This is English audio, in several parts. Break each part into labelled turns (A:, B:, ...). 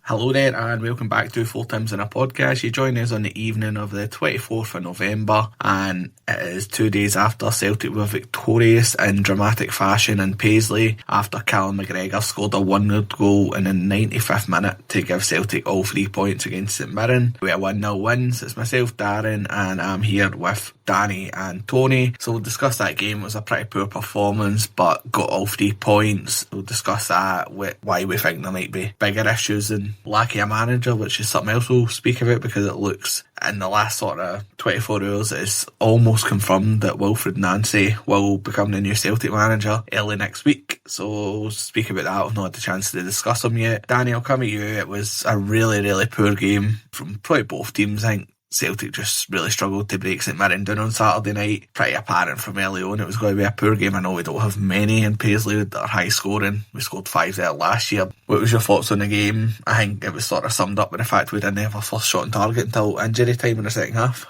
A: Hello there and welcome back to Four Times in a Podcast. You join us on the evening of the 24th of November and it is 2 days after Celtic were victorious in dramatic fashion in Paisley after Callum McGregor scored a 1-0 goal in the 95th minute to give Celtic all 3 points against St Mirren. We had 1-0 wins. It's myself, Darren, and I'm here with Danny and Tony. So we'll discuss that game. It was a pretty poor performance but got all 3 points. We'll discuss that, why we think there might be bigger issues than lacking a manager, which is something else we'll speak about because it looks in the last sort of 24 hours it's almost confirmed that Wilfried Nancy will become the new Celtic manager early next week. So we'll speak about that. I've not had the chance to discuss them yet. Danny, I'll come at you. It was a really, really poor game from probably both teams. I think Celtic just really struggled to break St Mirren down on Saturday night. Pretty apparent from early on it was going to be a poor game. I know we don't have many in Paisley that are high scoring. We scored 5 there last year. What was your thoughts on the game? I think it was sort of summed up with the fact we didn't have our first shot on target until injury time in the second half.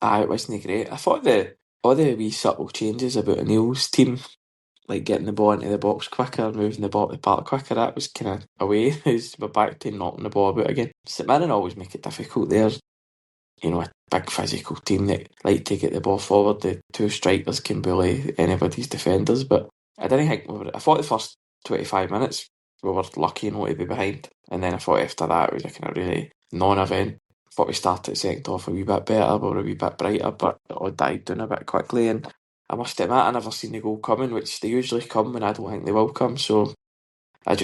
B: It wasn't great. I thought all the wee subtle changes about O'Neill's team, like getting the ball into the box quicker, moving the ball to the park quicker, that was kind of away. We're back to knocking the ball about again. St Mirren always make it difficult there. You know, a big physical team that like to get the ball forward. The two strikers can bully anybody's defenders, but I didn't think I thought the first 25 minutes we were lucky not to be behind, and then I thought after that it was a kind of really non-event. I thought we started the second half a wee bit better, we were a wee bit brighter, but it all died down a bit quickly, and I must admit I never seen the goal coming, which they usually come when I don't think they will come, so I'd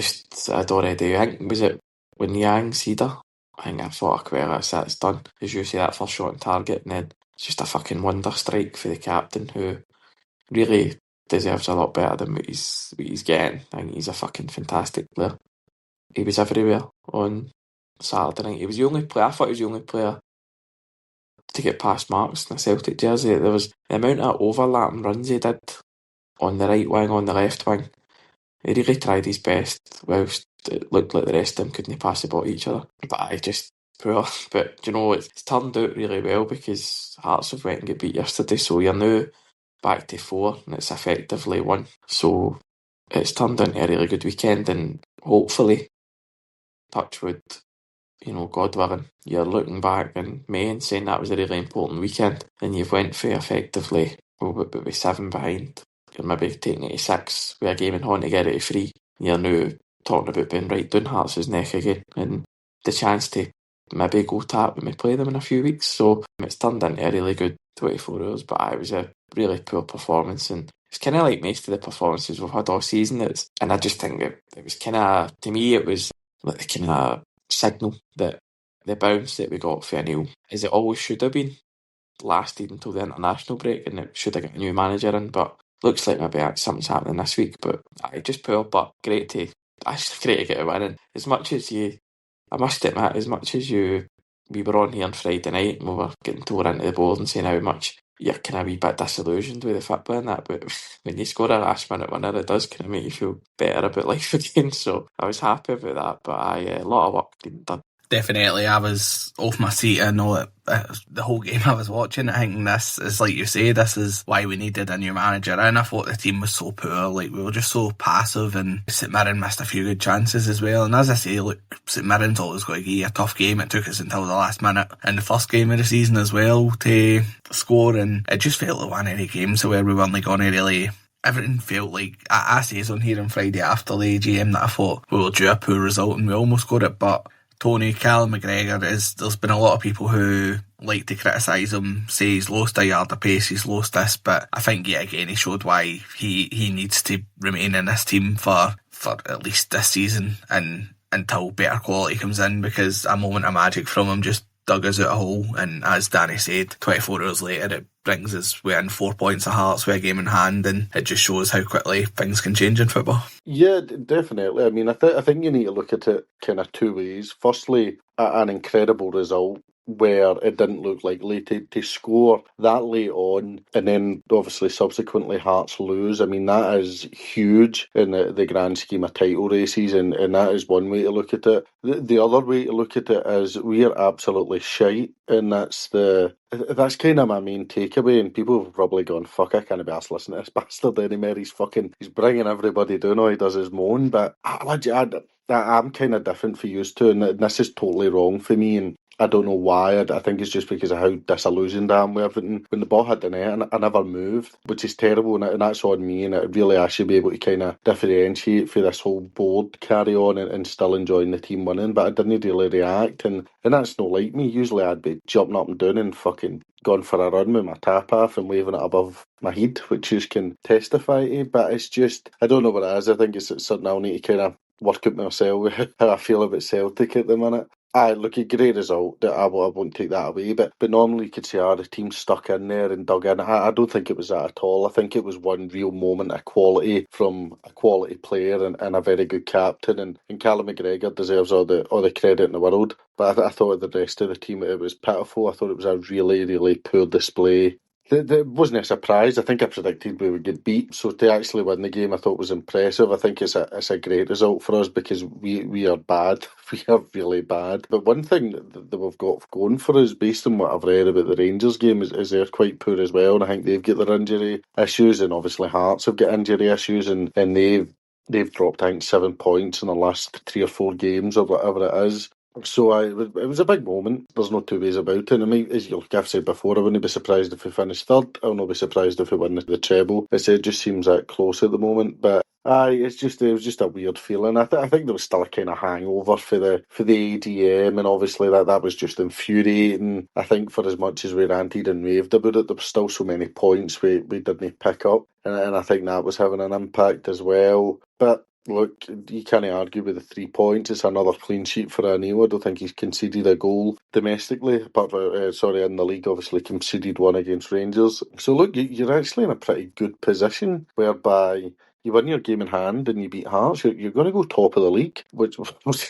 B: already, I think, was it when Yang Cedar? I think I thought, well, that's done. As you say, that first shot on target, and then it's just a fucking wonder strike for the captain, who really deserves a lot better than what he's getting. I think he's a fucking fantastic player. He was everywhere on Saturday night. He was the only player, I thought he was the only player to get past marks in a Celtic jersey. There was the amount of overlapping runs he did on the right wing, on the left wing. He really tried his best, whilst it looked like the rest of them couldn't pass the ball to each other. But I just poor. But you know, it's turned out really well because Hearts have went and got beat yesterday, so you're now back to 4 and it's effectively 1. So it's turned into a really good weekend, and hopefully, touch wood, you know, God willing, you're looking back in May and saying that was a really important weekend, and you've went for effectively, we'll be 7 behind. You're maybe taking it to 6 with a game in hand to get it to 3. You're now talking about being right down Hearts' neck again, and the chance to maybe go tap when we play them in a few weeks. So it's turned into a really good 24 hours, but it was a really poor performance, and it's kind of like most of the performances we've had all season. And I just think that it was kind of, to me, it was like the kind of signal that the bounce that we got for O'Neill, as it always should have been, lasted until the international break, and it should have got a new manager in, but looks like maybe something's happening this week. But just poor, but great to get a win. And as much as I must admit, we were on here on Friday night and we were getting tore into the board and saying how much you're kind of a wee bit disillusioned with the football and that, but when you score a last minute winner, it does kind of make you feel better about life again. So I was happy about that, but a lot of work being done.
A: Definitely, I was off my seat. I know the whole game I was watching. I think this is, like you say, this is why we needed a new manager. And I thought the team was so poor, like we were just so passive, and St Mirren missed a few good chances as well. And as I say, look, St Mirren's always got to give you a tough game. It took us until the last minute in the first game of the season as well to score, and it just felt like one of the games where we weren't going to really. Everything felt like, I says on here on Friday after the AGM that I thought we were due a poor result and we almost got it, but Tony, Callum McGregor, there's been a lot of people who like to criticise him, say he's lost a yard of pace, he's lost this, but I think yet again he showed why he needs to remain in this team for at least this season and until better quality comes in, because a moment of magic from him just dug us out a hole, and as Danny said, 24 hours later it brings us within 4 points of Hearts with a game in hand, and it just shows how quickly things can change in football.
C: Yeah, definitely. I mean, I think you need to look at it kind of 2 ways. Firstly, an incredible result where it didn't look likely to score that late on, and then obviously subsequently Hearts lose. I mean, that is huge in the grand scheme of title races, and that is one way to look at it. The other way to look at it is we are absolutely shite, and that's kind of my main takeaway. And people have probably gone, "Fuck, I can't be asked listening to this bastard anymore. He's bringing everybody down. All he does is moan." But I'm kind of different for you two, and this is totally wrong for me. And I don't know why. I think it's just because of how disillusioned I am with everything. When the ball hit the net, I never moved, which is terrible, and that's on me. And I should be able to kind of differentiate for this whole board carry on and still enjoying the team winning. But I didn't really react, and that's not like me. Usually I'd be jumping up and down and fucking gone for a run with my tap off and waving it above my head, which you can testify to. But it's just, I don't know what it is. I think it's something I'll need to kind of work out myself how I feel about Celtic at the minute. Aye, look, a great result. I won't take that away. But normally you could say, the team stuck in there and dug in. I don't think it was that at all. I think it was one real moment of quality from a quality player and a very good captain. And Callum McGregor deserves all the credit in the world. But I thought the rest of the team, it was pitiful. I thought it was a really, really poor display. It wasn't a surprise. I think I predicted we would get beat. So to actually win the game, I thought was impressive. I think it's a great result for us because we are bad. We are really bad. But one thing that we've got going for us, based on what I've read about the Rangers game, is they're quite poor as well. And I think they've got their injury issues, and obviously Hearts have got injury issues, and they've dropped, I think, 7 points in the last 3 or 4 games or whatever it is. So it was a big moment. There's no two ways about it. I mean, as I've said before, I wouldn't be surprised if we finish third. I'll not be surprised if we win the treble. It just seems that close at the moment. But it was just a weird feeling. I think there was still a kind of hangover for the AGM, and obviously that was just infuriating. I think for as much as we ranted and raved about it, there were still so many points we didn't pick up, and I think that was having an impact as well. But look, you can't argue with the 3 points. It's another clean sheet for O'Neill. I don't think he's conceded a goal domestically, apart from, in the league, obviously conceded one against Rangers. So look, you're actually in a pretty good position whereby you win your game in hand and you beat Hearts, you're going to go top of the league, which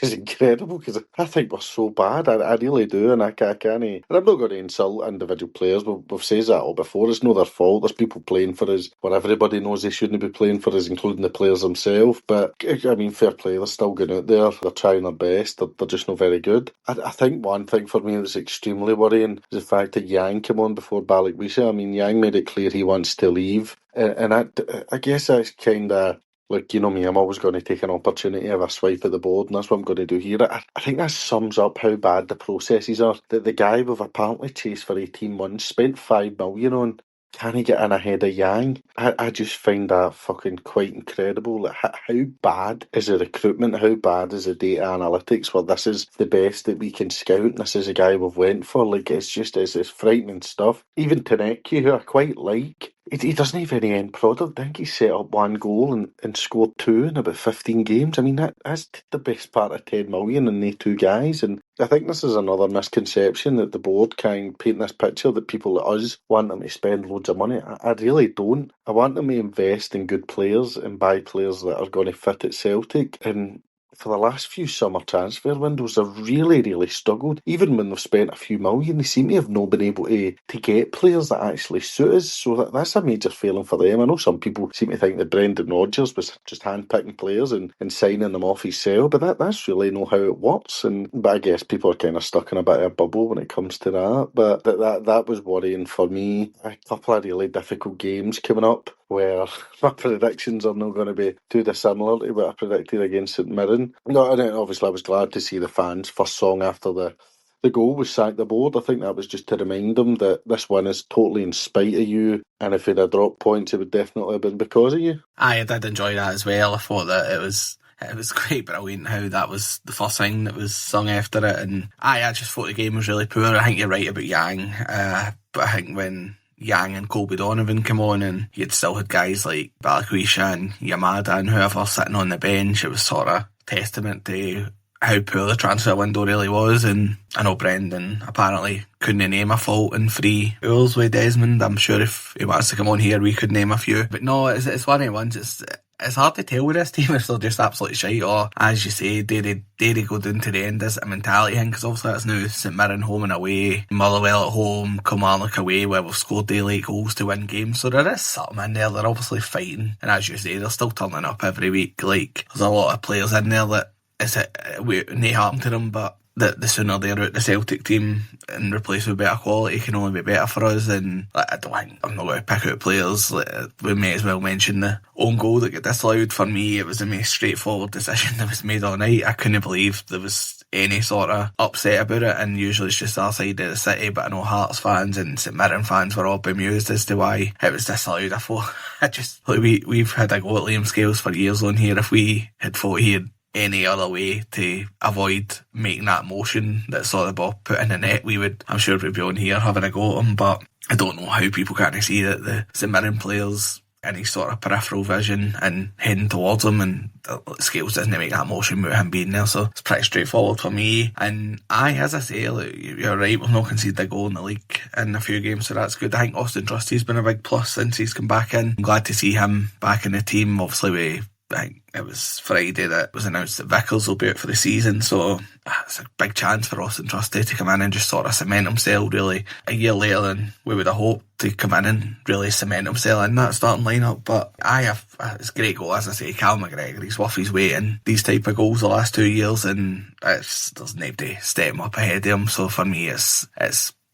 C: is incredible because I think we're so bad. I really do, and I can't. And I'm not going to insult individual players. We've said that all before. It's not their fault. There's people playing for us where everybody knows they shouldn't be playing for us, including the players themselves. But I mean, fair play. They're still going out there. They're trying their best. They're just not very good. I think one thing for me that's extremely worrying is the fact that Yang came on before Balikwisha. I mean, Yang made it clear he wants to leave. And I guess that's kind of, like, you know me, I'm always going to take an opportunity of a swipe at the board, and that's what I'm going to do here. I think that sums up how bad the processes are. That the guy we've apparently chased for 18 months, spent 5 million on, can he get in ahead of Yang? I just find that fucking quite incredible. Like, how bad is the recruitment? How bad is the data analytics where this is the best that we can scout and this is a guy we've went for? Like, it's frightening stuff. Even Taneki, who I quite like, he doesn't have any end product. I think he set up 1 goal and scored 2 in about 15 games. I mean, that's the best part of 10 million in they 2 guys. And I think this is another misconception that the board can paint this picture that people like us want them to spend loads of money. I really don't. I want them to invest in good players and buy players that are going to fit at Celtic. And for the last few summer transfer windows, they've really, really struggled. Even when they've spent a few million, they seem to have not been able to get players that actually suit us. So that's a major failing for them. I know some people seem to think that Brendan Rodgers was just hand-picking players and signing them off his sale, but that's really not how it works. But I guess people are kind of stuck in a bit of a bubble when it comes to that. But that was worrying for me. A couple of really difficult games coming up where my predictions are not going to be too dissimilar to what I predicted against St Mirren. No, and obviously I was glad to see the fans' first song after the goal was sack the board. I think that was just to remind them that this win is totally in spite of you, and if it had dropped points, it would definitely have been because of you.
A: I did enjoy that as well. I thought that it was quite brilliant how that was the first thing that was sung after it, and I just thought the game was really poor. I think you're right about Yang, but I think when Yang and Colby Donovan come on and you'd still had guys like Balikwisha and Yamada and whoever sitting on the bench, it was sort of testament to how poor the transfer window really was. And I know Brendan apparently couldn't name a fault in 3 goals with Desmond. I'm sure if he wants to come on here we could name a few, but no, it's one of the ones. it's hard to tell with this team if they're just absolutely shite, or as you say, do they go down to the end? Is it a mentality thing? Because obviously that's now St Mirren home and away, Motherwell at home, Kilmarnock away, where we've scored daily goals to win games, so there is something in there. They're obviously fighting, and as you say, they're still turning up every week. Like, there's a lot of players in there that no harm to them, but the sooner they're out the Celtic team and replaced with better quality can only be better for us. And I'm not going to pick out players. We may as well mention the own goal that got disallowed. For me, it was the most straightforward decision that was made all night. I couldn't believe there was any sort of upset about it, and usually it's just our side of the city, but I know Hearts fans and St Mirren fans were all bemused as to why it was disallowed. I thought, we've had a go at Liam Scales for years on here. If we had thought he had any other way to avoid making that motion that saw the ball put in the net, I'm sure we'd be on here having a go at him. But I don't know how people can't see that the St Mirren players any sort of peripheral vision and heading towards him, and Scales doesn't make that motion without him being there, so it's pretty straightforward for me. And as I say, you're right, we've not conceded a goal in the league in a few games, so that's good. I think Austin Trusty's been a big plus since he's come back in. I'm glad to see him back in the team. Obviously I think it was Friday that it was announced that Vickers will be out for the season, so it's a big chance for Austin Trusty to come in and just sort of cement himself really a year later than we would have hoped, to come in and really cement himself in that starting lineup. But it's a great goal, as I say. Callum McGregor, he's worth his weight in these type of goals the last 2 years, and there's nobody step him up ahead of him. So for me, it's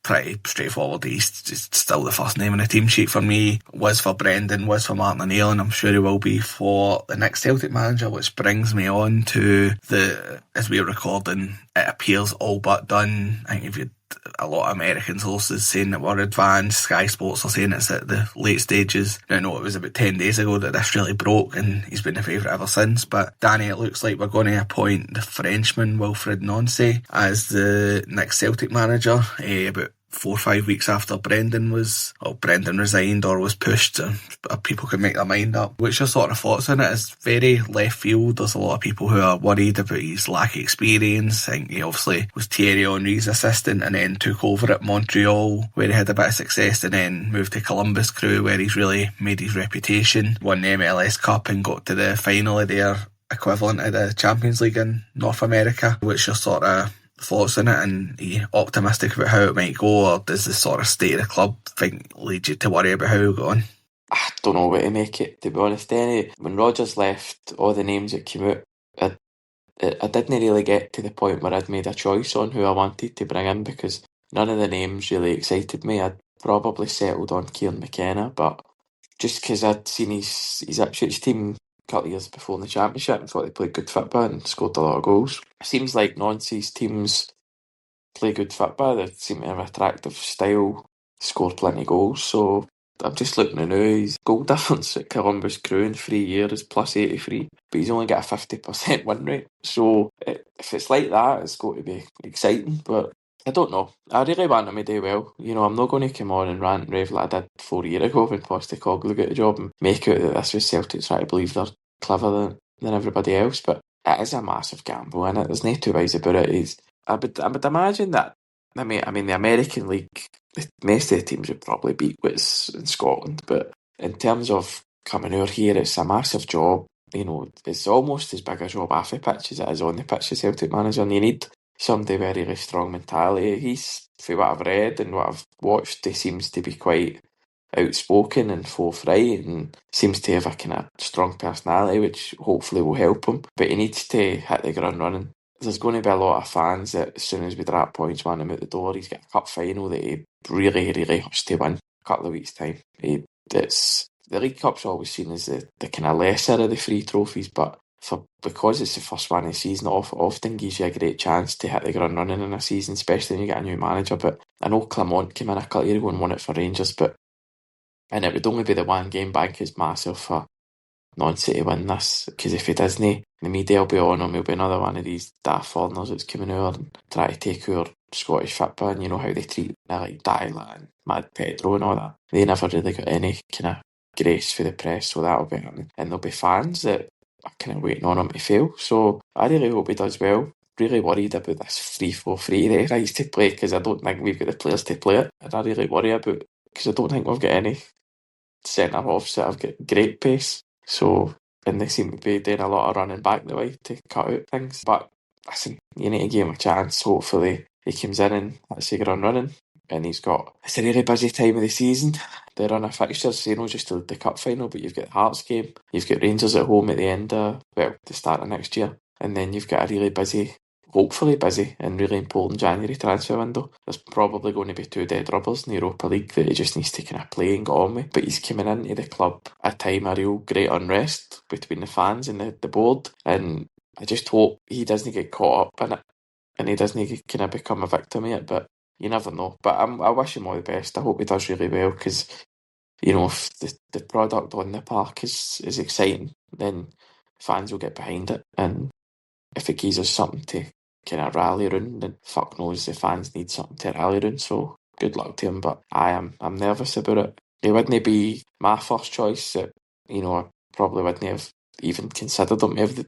A: pretty straightforward. He's just still the first name on the team sheet for me. Was for Brendan, was for Martin O'Neill, and I'm sure he will be for the next Celtic manager, which brings me on to as we're recording, it appears all but done. I think if you'd a lot of American sources saying that we're advanced, Sky Sports are saying it's at the late stages. Now, I know it was about 10 days ago that this really broke, and he's been a favourite ever since. But Danny, it looks like we're going to appoint the Frenchman Wilfried Nancy as the next Celtic manager, about 4 or 5 weeks after Brendan resigned or was pushed. People could make their mind up. What's your sort of thoughts on it? It's very left field. There's a lot of people who are worried about his lack of experience. I think he obviously was Thierry Henry's assistant and then took over at Montreal, where he had a bit of success, and then moved to Columbus Crew, where he's really made his reputation, won the MLS Cup and got to the final of their equivalent of the Champions League in North America. What's your sort of thoughts on it, and are you optimistic about how it might go, or does the sort of state of the club lead you to worry about how it'll go on?
B: I don't know what to make it, to be honest. When Rodgers left, all the names that came out, I didn't really get to the point where I'd made a choice on who I wanted to bring in, because none of the names really excited me. I'd probably settled on Kieran McKenna, but just because I'd seen his Ipswich team a couple of years before in the Championship and thought they played good football and scored a lot of goals. It seems like Nancy's teams play good football. They seem to have an attractive style, score plenty of goals. So I'm just looking at now, his goal difference at Columbus Crew in 3 years is plus 83, but he's only got a 50% win rate. So if it's like that, it's going to be exciting, but I don't know. I really want him to do well. I'm not going to come on and rant and rave like I did 4 years ago when Postecoglou got the job and make out that this was Celtic trying to believe they're cleverer than everybody else. But it is a massive gamble, and there's no two ways about it. I would imagine that. I mean, the American League, most of the teams would probably beat what's in Scotland. But in terms of coming over here, it's a massive job. It's almost as big a job off the pitch as it is on the pitch as Celtic manager, and you need somebody with a really strong mentality. He's, for what I've read and what I've watched, he seems to be quite outspoken and forthright, and seems to have a kind of strong personality, which hopefully will help him. But he needs to hit the ground running. There's going to be a lot of fans that as soon as we drop points, want him out the door. He's got a cup final that he really, really has to win a couple of weeks' time. The League Cup's always seen as the kind of lesser of the three trophies, but because it's the first one of the season, it often gives you a great chance to hit the ground running in a season, especially when you get a new manager. But I know Clement came in a couple of years ago and won it for Rangers, and it would only be the one game. Bank is massive for Nancy to win this, because if he doesn't, the media will be on him. He'll be another one of these daft foreigners that's coming over and try to take over Scottish football, and you know how they treat like Dyla and Mad Pedro and all that. They never really got any kind of grace for the press, so that'll be happening. And there'll be fans that are kind of waiting on him to fail. So I really hope he does well. Really worried about this 3-4-3 that he tries to play, because I don't think we've got the players to play it. And I really worry about, because I don't think we've got any centre-halves that have got great pace. So and they seem to be doing a lot of running back the way to cut out things. But listen, you need to give him a chance. Hopefully he comes in and hits the ground running. And it's a really busy time of the season. They run a fixtures, just the cup final, but you've got the Hearts game, you've got Rangers at home at the end of, the start of next year, and then you've got a really busy, hopefully busy, and really important January transfer window. There's probably going to be 2 dead rubbers in the Europa League that he just needs to kind of play and get on with, but he's coming into the club at a time of real great unrest between the fans and the board, and I just hope he doesn't get caught up in it, and he doesn't kind of become a victim of it, but you never know. But I wish him all the best. I hope he does really well, because if the product on the park is exciting, then fans will get behind it. And if it gives us something to kind of rally around, then fuck knows the fans need something to rally around. So good luck to him. But I'm nervous about it. He wouldn't be my first choice. I probably wouldn't have even considered him to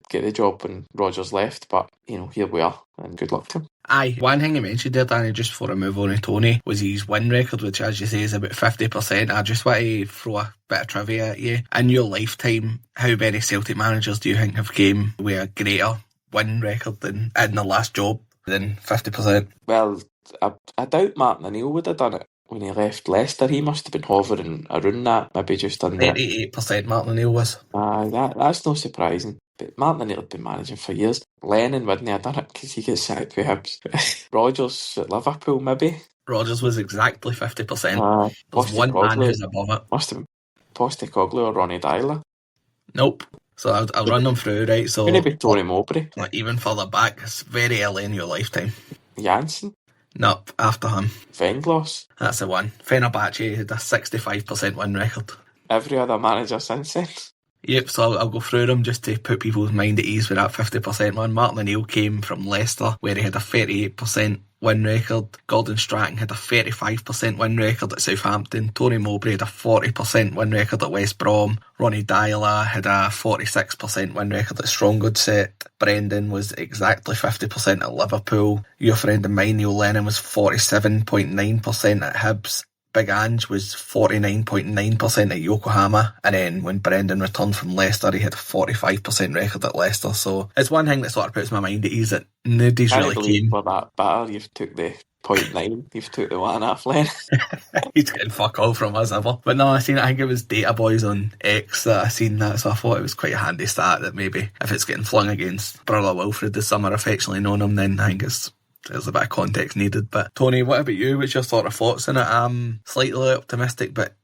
B: get the job when Rodgers left. But here we are, and good luck to him.
A: Aye, one thing you mentioned there, Danny, just before I move on to Tony, was his win record, which, as you say, is about 50%. I just want to throw a bit of trivia at you. In your lifetime, how many Celtic managers do you think have came with a greater win record in their last job than 50%?
B: Well, I doubt Martin O'Neill would have done it when he left Leicester. He must have been hovering around that, maybe just under
A: 38% Martin O'Neill was.
B: That's no surprising. But Martin O'Neill had been managing for years. Lennon wouldn't have done it because he gets sacked with Hibs. Rodgers at Liverpool, maybe.
A: Rodgers was exactly 50%. There's one man who's above it.
B: Must have been Postecoglou or Ronnie Dyler.
A: Nope. So I'll run them through, right? So
B: maybe Tony Mowbray.
A: Like even further back, it's very early in your lifetime.
B: Janssen.
A: Nope, after him.
B: Venglos.
A: That's the one. Fenerbahce had a 65% win record.
B: Every other manager since then.
A: Yep, so I'll go through them just to put people's mind at ease with that 50% one. Martin O'Neill came from Leicester, where he had a 38% win record. Gordon Strachan had a 35% win record at Southampton. Tony Mowbray had a 40% win record at West Brom. Ronnie Dyler had a 46% win record at Strongwoodset. Brendan was exactly 50% at Liverpool. Your friend of mine, Neil Lennon, was 47.9% at Hibs. Big Ange was 49.9% at Yokohama, and then when Brendan returned from Leicester, he had a 45% record at Leicester. So it's one thing that sort of puts my mind at ease that nobody's really keen.
B: For that batter, you've took the 0.9, you've took the 1.5 length.
A: He's getting fuck all from us ever. But no, I think it was Data Boys on X that I seen that, so I thought it was quite a handy stat that maybe if it's getting flung against brother Wilfried this summer, affectionately known him, then I think there's a bit of context needed. But Tony, what about you? What's your sort of thoughts on it? I'm slightly optimistic, but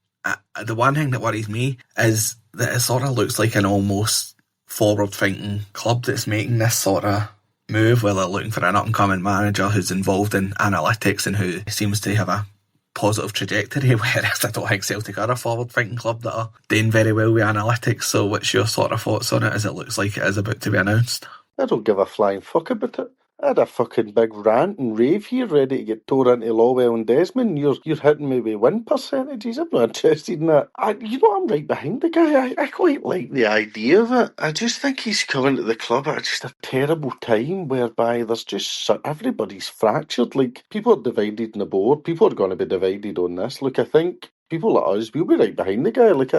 A: the one thing that worries me is that it sort of looks like an almost forward-thinking club that's making this sort of move where they're looking for an up-and-coming manager who's involved in analytics and who seems to have a positive trajectory, whereas I don't think Celtic are a forward-thinking club that are doing very well with analytics. So what's your sort of thoughts on it as it looks like it is about to be announced?
C: I don't give a flying fuck about it. I had a fucking big rant and rave here ready to get tore into Lawwell and Desmond. You're hitting me with win percentages. I'm not interested in that. I'm right behind the guy. I quite like the idea of it. I just think he's coming to the club at just a terrible time whereby there's just everybody's fractured. Like, people are divided on the board. People are going to be divided on this. Look, I think people like us, we'll be right behind the guy. Like,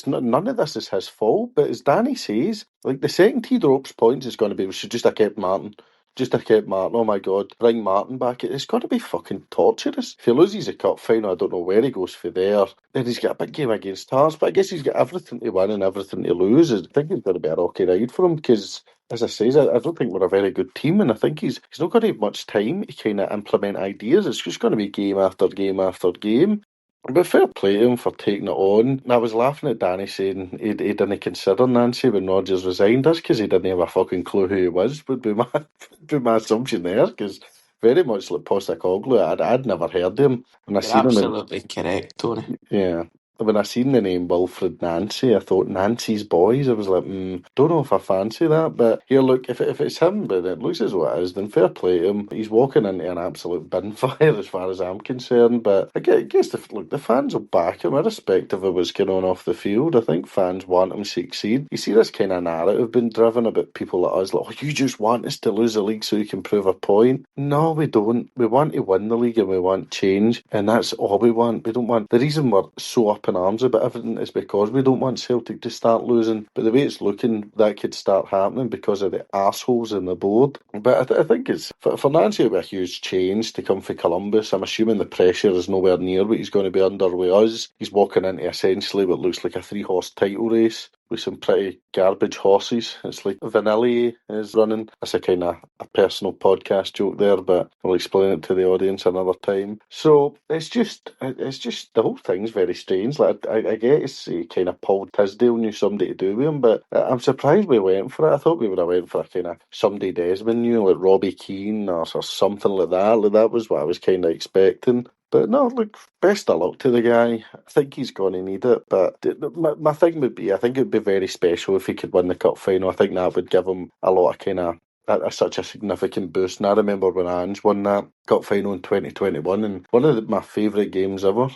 C: none of this is his fault. But as Danny says, like, the second he drops points is going to be, we should just have kept Martin. Just have kept Martin. Oh my God, bring Martin back. It's got to be fucking torturous. If he loses a cup final, I don't know where he goes for there. Then he's got a big game against Hearts, but I guess he's got everything to win and everything to lose. I think it's going to be a rocky ride for him because, as I say, I don't think we're a very good team, and I think he's not going to have much time to kind of implement ideas. It's just going to be game after game after game. But fair play to him for taking it on. I was laughing at Danny saying he didn't consider Nancy when Rodgers resigned. That's because he didn't have a fucking clue who he was, would be my assumption there, because very much like Postecoglou, I'd never heard of him.
B: You're absolutely correct, Tony.
C: Yeah. When I seen the name Wilfried Nancy, I thought Nancy's Boys. I was like, don't know if I fancy that. But here, look, if it's him, but it looks as though it is, then fair play to him. He's walking into an absolute bin fire as far as I'm concerned. But I guess the fans will back him, irrespective of what's going on off the field. I think fans want him to succeed. You see this kind of narrative being driven about people like us, like, oh, you just want us to lose the league so you can prove a point. No, we don't. We want to win the league and we want change, and that's all we want. We don't want. The reason we're so up in arms about everything is because we don't want Celtic to start losing. But the way it's looking, that could start happening because of the arseholes in the board. But I think it's for Nancy, it'll be a huge change to come for Columbus. I'm assuming the pressure is nowhere near what he's going to be under with us. He's walking into essentially what looks like a 3-horse title race with some pretty garbage horses. It's like Vanilli is running. That's a kind of a personal podcast joke there, but I'll explain it to the audience another time. So it's just the whole thing's very strange. Like I guess he kind of Paul Tisdale knew somebody to do with him, but I'm surprised we went for it. I thought we would have went for a kind of somebody Desmond knew, like Robbie Keane or something like that. Like that was what I was kind of expecting. But no, look, best of luck to the guy. I think he's going to need it. But my thing would be, I think it would be very special if he could win the cup final. I think that would give him a lot of kind of such a significant boost. And I remember when Ange won that cup final in 2021, and one of my favourite games ever.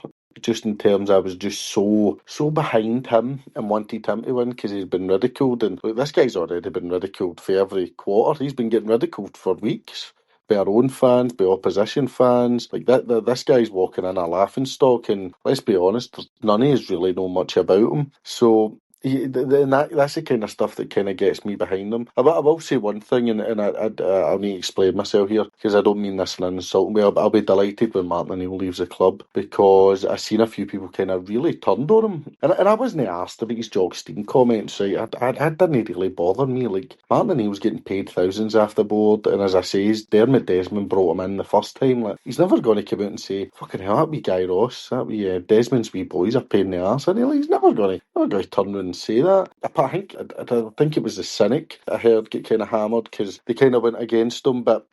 C: Just in terms, I was just so behind him and wanted him to win because he's been ridiculed. And look, this guy's already been ridiculed for every quarter. He's been getting ridiculed for weeks. By our own fans, by opposition fans. Like this guy's walking in a laughing stock, and let's be honest, none of us really know much about him. So that's the kind of stuff that kind of gets me behind him. I will say one thing, and I'll need to explain myself here, because I don't mean this in an insulting way. I'll be delighted when Martin O'Neill leaves the club, because I've seen a few people kind of really turned on him. And I wasn't asked about his Jock Stein comments, right? I didn't really bother me. Like, Martin O'Neill's getting paid thousands off the board, and as I say, Dermot Desmond brought him in the first time. Like, he's never going to come out and say, fucking hell, that wee Guy Ross, that wee Desmond's wee boys are paying the arse. And he's never going to turn around and say that. I think it was the Cynic I heard get kind of hammered because they kind of went against him, but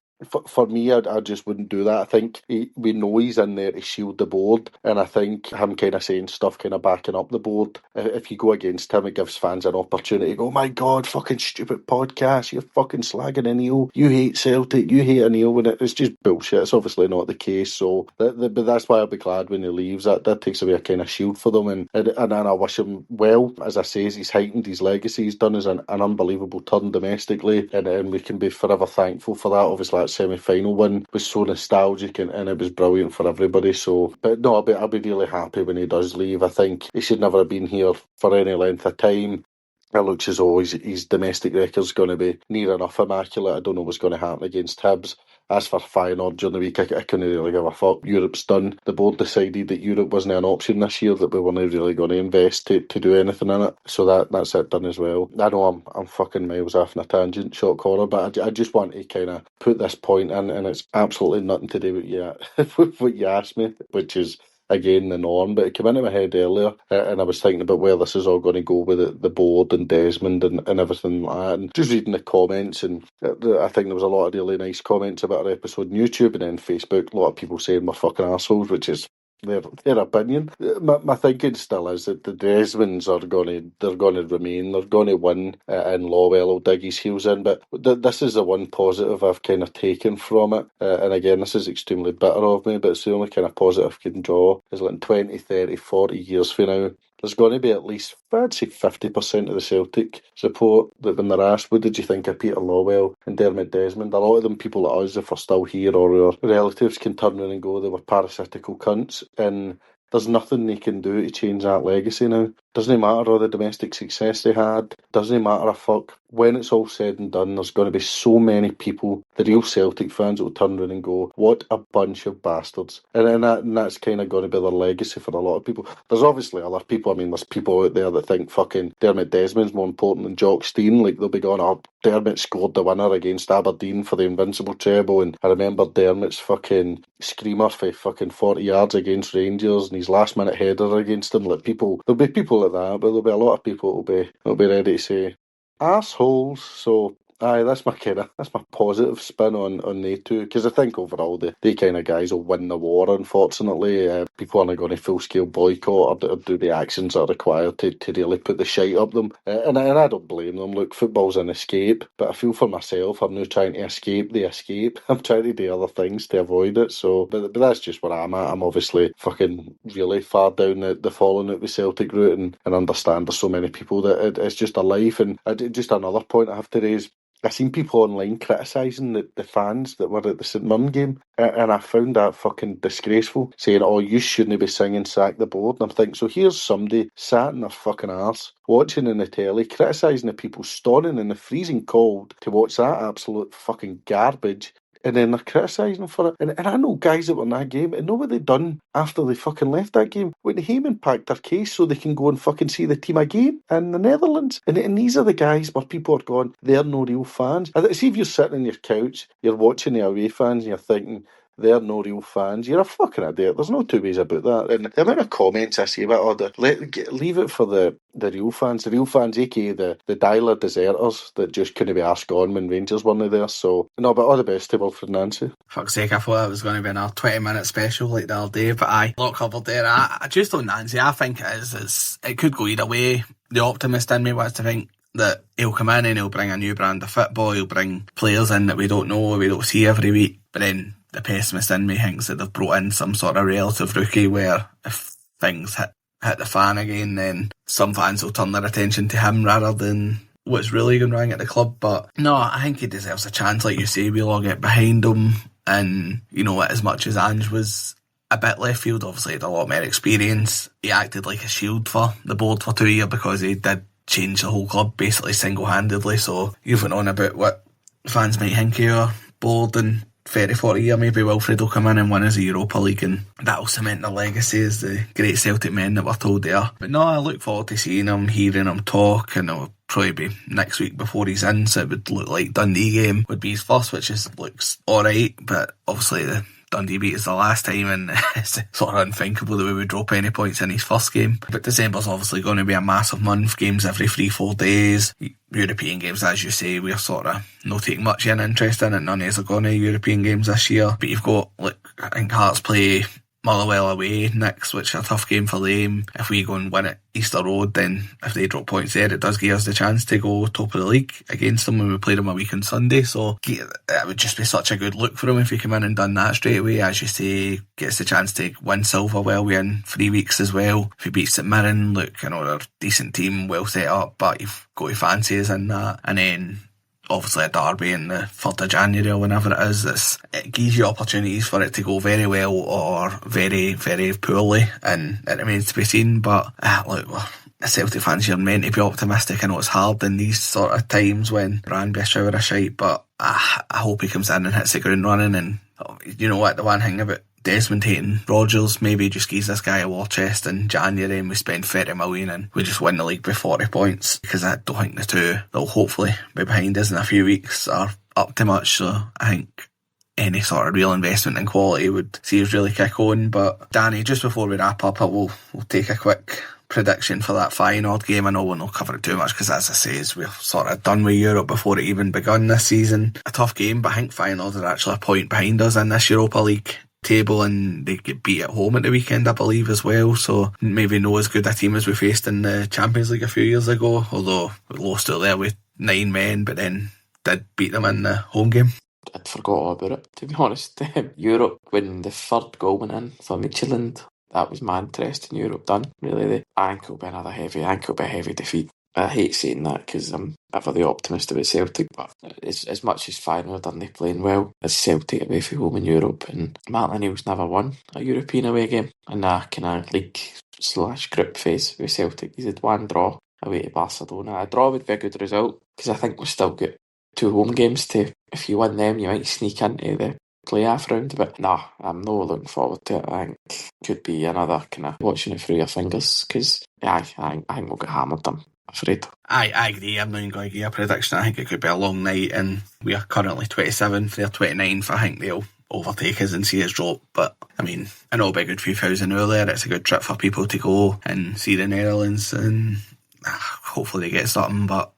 C: for me, I just wouldn't do that. I think we know he's in there to shield the board, and I think him kind of saying stuff kind of backing up the board, if you go against him, it gives fans an opportunity to go, oh my God, fucking stupid podcast, you're fucking slagging O'Neill, you hate Celtic, you hate O'Neill, when it's just bullshit. It's obviously not the case, so but that's why I'll be glad when he leaves. That takes away a kind of shield for them, and I wish him well. As I say, he's heightened his legacy. He's done us an unbelievable turn domestically, and we can be forever thankful for that. Obviously, that semi-final win was so nostalgic, and it was brilliant for everybody. So, but no, I'll be really happy when he does leave. I think he should never have been here for any length of time. It looks as though his domestic record's going to be near enough immaculate. I don't know what's going to happen against Hibs. As for Feyenoord during the week, I couldn't really give a fuck. Europe's done. The board decided that Europe wasn't an option this year, that we weren't really going to invest to do anything in it. So that's it done as well. I know I'm fucking miles off on a tangent, shock horror, but I just want to kind of put this point in, and it's absolutely nothing to do with what you asked me, which is again the norm, but it came into my head earlier, and I was thinking about where this is all going to go with the board and Desmond and everything like that, and just reading the comments, and I think there was a lot of really nice comments about our episode on YouTube and then Facebook, a lot of people saying we're fucking assholes, which is their opinion. My thinking still is that the Desmonds are going to remain. They're going to win, and Lawwell will dig his heels in. But this is the one positive I've kind of taken from it. And again, this is extremely bitter of me, but it's the only kind of positive I can draw. Is like in 20, 30, 40 years from now, there's going to be at least, I'd say 50% of the Celtic support that when they're asked, what did you think of Peter Lawwell and Dermot Desmond? A lot of them, people like us, if we're still here or our relatives, can turn around and go, they were parasitical cunts. And there's nothing they can do to change that legacy now. Doesn't matter all the domestic success they had. Doesn't matter a fuck. When it's all said and done, there's going to be so many people, the real Celtic fans, that will turn around and go, what a bunch of bastards. And that's kind of going to be their legacy for a lot of people. There's obviously other people. I mean, there's people out there that think fucking Dermot Desmond's more important than Jock Stein. Like, they'll be going, oh, Dermot scored the winner against Aberdeen for the Invincible treble, and I remember Dermot's fucking screamer for fucking 40 yards against Rangers and his last minute header against them. Like, there'll be people like that, but there'll be a lot of people that'll be ready to say arseholes. So aye, that's my positive spin on they two, because I think overall they kind of guys will win the war. Unfortunately, people aren't going to full scale boycott or do the actions that are required to really put the shite up them, and I don't blame them. Look, football's an escape, but I feel for myself, I'm now trying to escape the escape. I'm trying to do other things to avoid it. So, but that's just where I'm at. I'm obviously fucking really far down the falling out with Celtic route, and understand there's so many people that it's just a life. And just another point I have to raise. I seen people online criticising the fans that were at the St Mirren game, and I found that fucking disgraceful, saying, "Oh, you shouldn't be singing 'Sack the Board.'" And I'm thinking, so here's somebody sat in their fucking arse, watching in the telly, criticising the people storming in the freezing cold to watch that absolute fucking garbage. And then they're criticising for it. And I know guys that were in that game, and know what they done after they fucking left that game? Went to Heyman packed their case so they can go and fucking see the team again in the Netherlands. And these are the guys where people are going, they're no real fans. See if you're sitting on your couch, you're watching the away fans, and you're thinking, they're no real fans. You're a fucking idiot. There's no two ways about that. And the amount of comments I see about, leave it for the real fans. The real fans, aka the dialer deserters that just couldn't be asked on when Rangers weren't there. So, no, but all the best to Wilfried Nancy.
A: Fuck's sake, I thought it was going to be another 20-minute special like the other day, but I lot covered there. I just on Nancy, I think it could go either way. The optimist in me wants to think that he'll come in and he'll bring a new brand of football, he'll bring players in that we don't know, we don't see every week, but then the pessimist in me thinks that they've brought in some sort of relative rookie where if things hit the fan again, then some fans will turn their attention to him rather than what's really going wrong at the club. But no, I think he deserves a chance. Like you say, we'll all get behind him, and you know, as much as Ange was a bit left field, obviously had a lot more experience, he acted like a shield for the board for 2 years because he did change the whole club basically single-handedly. So you've went on about what fans might think of your board, and 30-40 year maybe Wilfried will come in and win us a Europa League, and that'll cement the legacy as the great Celtic men that we're told they are. But no, I look forward to seeing him, hearing him talk, and it'll probably be next week before he's in, so it would look like Dundee game would be his first, which looks alright, but obviously the Dundee beat us the last time, and it's sort of unthinkable that we would drop any points in his first game. But December's obviously going to be a massive month, games every 3-4 days. European games, as you say, we're sort of not taking much interest in it. None of us are going to European games this year. But you've got, I think Hearts play Motherwell away next, which is a tough game for them. If we go and win at Easter Road, then if they drop points there, it does give us the chance to go top of the league against them when we play them a week on Sunday. So it would just be such a good look for him if he came in and done that straight away. As you say, gets the chance to win silver while we're in 3 weeks as well. If he beats St Mirren, look, I know they're a decent team, well set up, but you've got to fancy us in that. And then obviously a derby in the 3rd of January or whenever it is, it gives you opportunities for it to go very well or very, very poorly, and it remains to be seen. But look, Celtic fans, you're meant to be optimistic. I know it's hard in these sort of times when Ryan be a shower of shite, but I hope he comes in and hits the ground running. And you know what, the one thing about Desmond hating Rodgers, maybe just gives this guy a war chest in January and we spend 30 million and we just win the league by 40 points, because I don't think the two that'll hopefully be behind us in a few weeks are up to much. So I think any sort of real investment in quality would see us really kick on. But Danny, just before we wrap up, we'll take a quick prediction for that Feyenoord game. I know we'll not cover it too much because, as I say, we're sort of done with Europe before it even begun this season. A tough game, but I think Feyenoord are actually a point behind us in this Europa League table, and they get beat at home at the weekend, I believe, as well. So maybe not as good a team as we faced in the Champions League a few years ago, although we lost out there with 9 men, but then did beat them in the home game.
B: I'd forgot all about it, to be honest. Europe, when the third goal went in for Midtjylland, that was my interest in Europe done, really. I think it'll be another heavy defeat. I hate saying that because I'm ever the optimist about Celtic, but as much as Feyenoord aren't they playing well, as Celtic away from home in Europe, and Martin O'Neill's never won a European away game in a kind of league/group phase with Celtic. He's had one draw away to Barcelona. A draw would be a good result because I think we've still got 2 home games to, if you win them, you might sneak into the playoff round. But no, I'm not looking forward to it. I think it could be another kind of watching it through your fingers, because I think we'll get hammered them. Afraid.
A: I agree. I'm not even going to give a prediction. I think it could be a long night, and we are currently 27th, they're 29th. I think they'll overtake us and see us drop. But I mean, I know it'll be a good few thousand earlier. It's a good trip for people to go and see the Netherlands, and hopefully they get something. But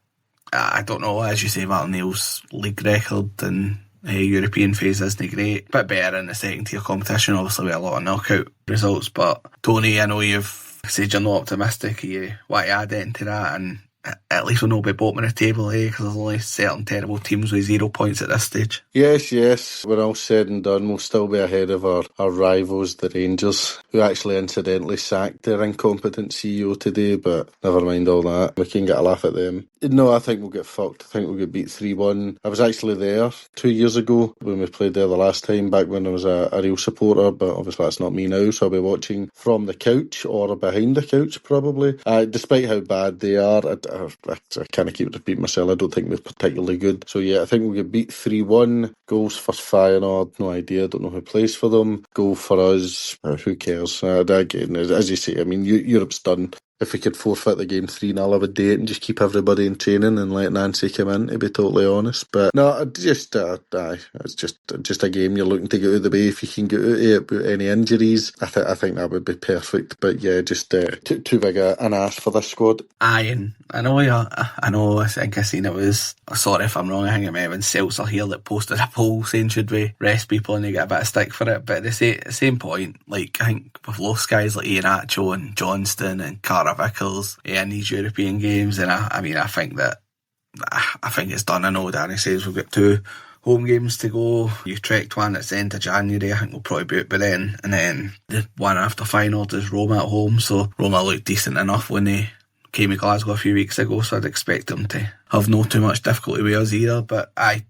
A: I don't know. As you say, Martin O'Neill's league record and European phase isn't great. Bit better in the second tier competition, obviously with a lot of knockout results. But Tony, I know you've said you're not optimistic. You want to add into that, and at least we'll not be bottom of the table, because there's only certain terrible teams with 0 points at this stage.
C: Yes. When all said and done, we'll still be ahead of our rivals, the Rangers, who actually incidentally sacked their incompetent CEO today, but never mind all that. We can get a laugh at them. No, I think we'll get fucked. I think we'll get beat 3-1. I was actually there 2 years ago when we played there the last time, back when I was a real supporter, but obviously that's not me now, so I'll be watching from the couch or behind the couch probably. Despite how bad they are, I kind of keep repeating myself, I don't think they're particularly good. So yeah, I think we'll get beat 3-1. Goals for Feyenoord, no idea, don't know who plays for them. Goal for us, who cares? Again, as you say, I mean, Europe's done. If we could forfeit the game 3-0, I would do it and just keep everybody in training and let Nancy come in, to be totally honest. But no, it's just a game you're looking to get out of the way. If you can get out of it without any injuries, I think that would be perfect. But yeah, just too big an ask for this squad.
A: Aye, and I think I seen it was, sorry if I'm wrong, I think it might have been Seltzer here that posted a poll saying should we rest people, and they get a bit of stick for it. But at the same point, like, I think we've lost guys like Iheanacho and Johnston and Cara Vickers in these European games, and I think it's done. I know Danny says we've got 2 home games to go. Utrecht one at the end of January, I think we'll probably be out by then, and then the one after Feyenoord is Roma at home, so Roma looked decent enough when they came to Glasgow a few weeks ago, so I'd expect them to have no too much difficulty with us either. But I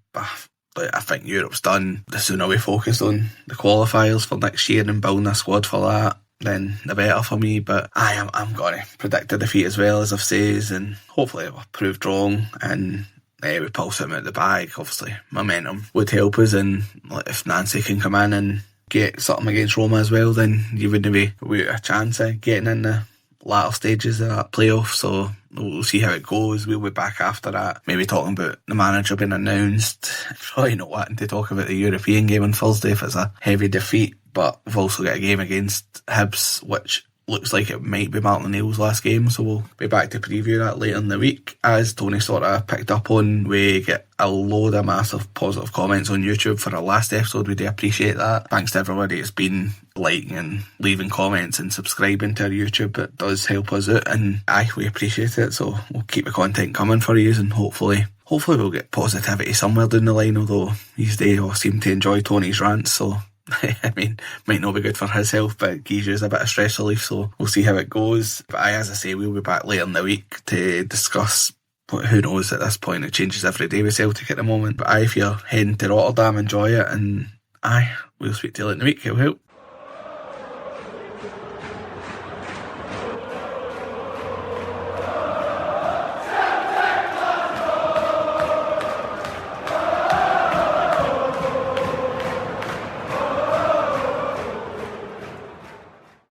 A: think Europe's done. The sooner we focus on the qualifiers for next year and building a squad for that, then the better for me. But I'm going to predict a defeat as well, as I've said, and hopefully we're proved wrong and we pull something out the bag. Obviously momentum would help us, and if Nancy can come in and get something against Roma as well, then you wouldn't be without a chance of getting in the latter stages of that playoff. So we'll see how it goes. We'll be back after that, maybe talking about the manager being announced. Probably not wanting to talk about the European game on Thursday if it's a heavy defeat, but we've also got a game against Hibs, which looks like it might be Martin O'Neill's last game, so we'll be back to preview that later in the week. As Tony sort of picked up on, we get a load of massive positive comments on YouTube for our last episode. We do appreciate that. Thanks to everybody that's been liking and leaving comments and subscribing to our YouTube. It does help us out, and we appreciate it, so we'll keep the content coming for you, and hopefully we'll get positivity somewhere down the line, although these days all seem to enjoy Tony's rants, so I mean, might not be good for his health, but gives you a bit of stress relief, so we'll see how it goes. But as I say, we'll be back later in the week to discuss, who knows at this point, it changes every day with Celtic at the moment. But if you're heading to Rotterdam, enjoy it, and we'll speak to you later in the week. It'll help.